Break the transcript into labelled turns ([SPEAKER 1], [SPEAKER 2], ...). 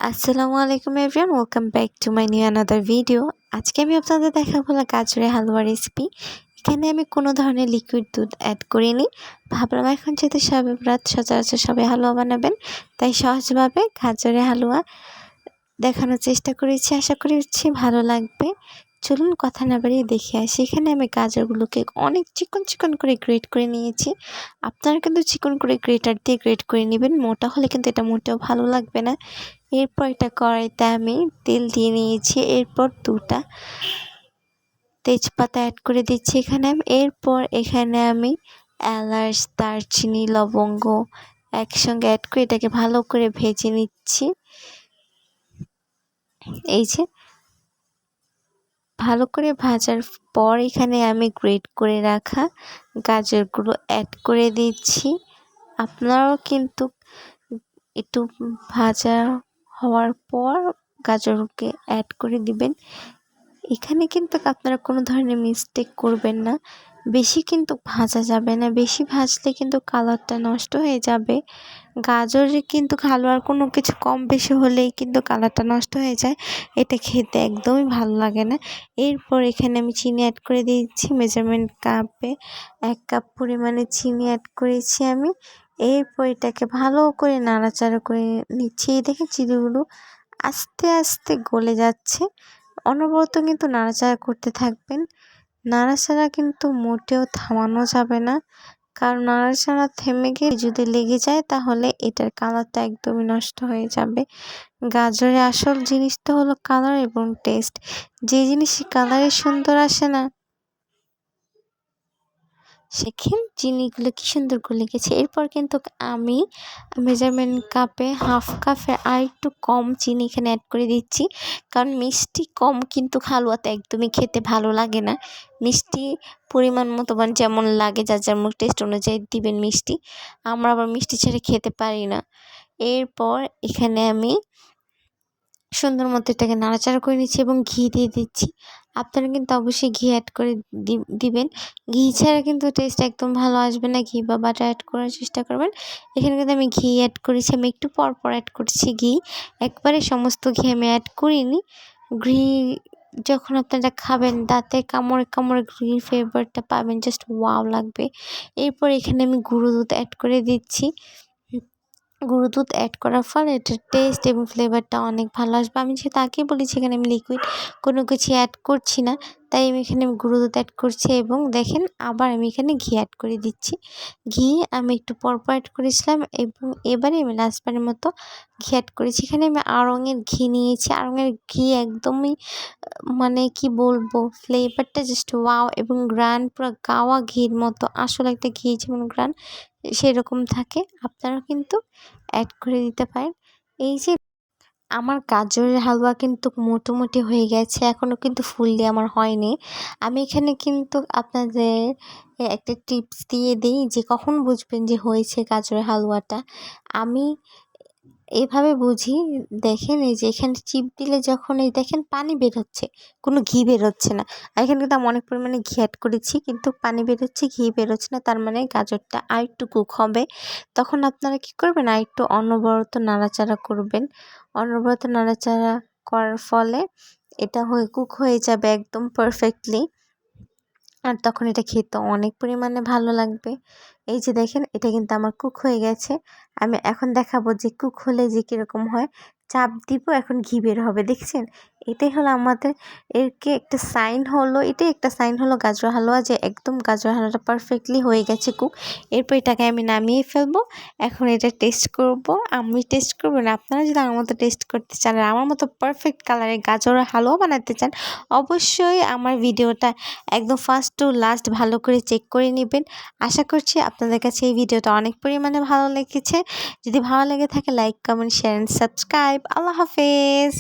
[SPEAKER 1] আসসালামু আলাইকুম everyone, welcome back to my new another video. আজকে আমি আপনাদের দেখাবো গাজরের হালুয়া রেসিপি। এখানে আমি কোনো ধরনের লিকুইড দুধ অ্যাড করিনি। ভাবলাম এখন যেহেতু শবে বরাত, সচরাচর সবাই হালুয়া বানাবেন, তাই সহজভাবে গাজরের হালুয়া দেখানোর চেষ্টা করেছি। আশা করছি ভালো লাগবে। চলুন কথা না বাড়িয়ে দেখে আসি। এখানে আমি গাজরগুলোকে অনেক চিকন চিকন করে গ্রেট করে নিয়েছি। আপনারা কিন্তু চিকন করে গ্রেটার দিয়ে গ্রেট করে নেবেন, মোটা হলে কিন্তু এটা মোটেও ভালো লাগবে না। এরপর এটা কড়াইতে আমি তেল দিয়ে নিয়েছি। এরপর দুটা তেজপাতা অ্যাড করে দিচ্ছি এখানে। এরপর এখানে আমি এলাচ, দারচিনি, লবঙ্গ একসঙ্গে অ্যাড করে এটাকে ভালো করে ভেজে নিচ্ছি। এই যে ভালো করে ভাজার পর এখানে আমি গ্রেট করে রাখা গাজরগুলো অ্যাড করে দিচ্ছি। আপনারাও কিন্তু একটু ভাজা হওয়ার পর গাজরকে অ্যাড করে দিবেন। এখানে কিন্তু আপনারা কোনো ধরনের মিস্টেক করবেন না। বেশি কিন্তু ভাজা যাবে না, বেশি ভাজলে কিন্তু কালারটা নষ্ট হয়ে যাবে। গাজরে কিন্তু হালুয়ার কোনো কিছু কম বেশি হলেই কিন্তু কালারটা নষ্ট হয়ে যায়, এটা খেতে একদমই ভালো লাগে না। এরপর এখানে আমি চিনি অ্যাড করে দিয়েছি। মেজারমেন্ট কাপে 1 কাপ পরিমাণে চিনি অ্যাড করেছি আমি। এরপর এটাকে ভালো করে নাড়াচাড়া করে নিচ্ছি। দেখেন চিনিগুলো আস্তে আস্তে গলে যাচ্ছে। অনবরত কিন্তু নাড়াচাড়া করতে থাকবেন। নাড়াচাড়া কিন্তু মোটেও থামানো যাবে না, কারণ নাড়াচাড়া থেমে গিয়ে যদি লেগে যায় তাহলে এটার কালারটা একদমই নষ্ট হয়ে যাবে। গাজরের আসল জিনিস তো হলো কালার এবং টেস্ট। যে জিনিস কালারে সুন্দর আসে না, সেখানে চিনিগুলো কি সুন্দর গলে গেছে। এরপর কিন্তু আমি মেজারমেন্ট কাপে 1/2 কাপের আর একটু কম চিনি এখানে অ্যাড করে দিচ্ছি, কারণ মিষ্টি কম কিন্তু হালুয়াতে একদমই খেতে ভালো লাগে না। মিষ্টি পরিমাণ মতো যেমন লাগে, যার যার মুখ টেস্ট অনুযায়ী দিবেন মিষ্টি। আমরা আবার মিষ্টি ছেড়ে খেতে পারি না। এরপর এখানে আমি সুন্দর মতো এটাকে নাড়াচাড়া করে নিচ্ছি এবং ঘি দিয়ে দিচ্ছি। আপনারা কিন্তু অবশ্যই ঘি অ্যাড করে দিবেন। ঘি ছাড়া কিন্তু টেস্ট একদম ভালো আসবে না। ঘি বা বাটার অ্যাড করার চেষ্টা করবেন। এখানে কিন্তু আমি ঘি অ্যাড করেছি, আমি একটু পর পর অ্যাড করছি ঘি। একবারে সমস্ত ঘি আমি অ্যাড করিনি। ঘি যখন আপনারা খাবেন দাঁতে কামড়ে কামড়ে ঘির ফ্লেভারটা পাবেন, জাস্ট ওয়াও লাগবে। এরপর এখানে আমি গুঁড়ো দুধ অ্যাড করে দিচ্ছি। গুঁড়ো দুধ অ্যাড করার ফলে এটার টেস্ট এবং ফ্লেভারটা অনেক ভালো আসবে। আমি যেহেতু আগেই বলেছি এখানে আমি লিকুইড কোনো কিছু অ্যাড করছি না, তাই আমি এখানে গুঁড়ো দুধ অ্যাড করছি এবং দেখেন আবার আমি এখানে ঘি অ্যাড করে দিচ্ছি। ঘি আমি একটু পরপর অ্যাড করেছিলাম এবং এবারে আমি লাস্টবারের মতো ঘি অ্যাড করেছি। এখানে আমি আড়ঙের ঘি নিয়েছি। আড়ঙের ঘি একদমই কি বলবো, ফ্লেভারটা জাস্ট ওয়াও এবং গ্রান পুরো গাওয়া ঘির মতো। আসলে একটা ঘি যেমন গ্রান সেরকম থাকে, আপনারা কিন্তু অ্যাড করে দিতে পারেন। এই যে আমার গাজরের হালুয়া কিন্তু মোটামুটি হয়ে গেছে, এখনও কিন্তু ফুললি আমার হয়নি। আমি এখানে কিন্তু আপনাদের একটা টিপস দিয়ে দিই যে কখন বুঝবেন যে হয়েছে গাজরের হালুয়াটা। আমি এভাবে বুঝি, দেখেন এই যে এখানে চিপ দিলে যখন এই দেখেন পানি বের হচ্ছে, কোনো ঘি বের হচ্ছে না। আর এখানে কিন্তু আমি অনেক পরিমাণে ঘি অ্যাড করেছি, কিন্তু পানি বের হচ্ছে, ঘি বের হচ্ছে না, তার মানে গাজরটা আর একটু কুক হবে। তখন আপনারা কি করবেন, আর একটু অনবরত নাড়াচাড়া করবেন। অনবরত নাড়াচাড়া করার ফলে এটা কুক হয়ে যাবে একদম পারফেক্টলি। আর তখন এটা খেতে অনেক পরিমাণে ভালো লাগবে। এই যে দেখেন এটা কিন্তু আমার কুক হয়ে গেছে। আমি এখন দেখাবো যে কুক হলে যে কীরকম হয়। চাপ দিব, এখন ঘি বের হবে, দেখছেন? এটাই হলো আমাদের এটাই একটা সাইন হলো গাজর হালুয়া, যে একদম গাজর হালুয়াটা পারফেক্টলি হয়ে গেছে কুক। এরপর এটাকে আমি নামিয়ে ফেলবো। এখন এটা টেস্ট করব। আমি টেস্ট করবো না, আপনারা যদি আমার মতো টেস্ট করতে চান আর আমার মতো পারফেক্ট কালারের গাজর হালুয়া বানাতে চান, অবশ্যই আমার ভিডিওটা একদম ফার্স্ট টু লাস্ট ভালো করে চেক করে নেবেন। আশা করছি আপনাদের কাছে এই ভিডিওটা অনেক পরিমাণে ভালো লেগেছে। যদি ভালো লেগে থাকে like, comment, share and subscribe. Allah হাফেজ।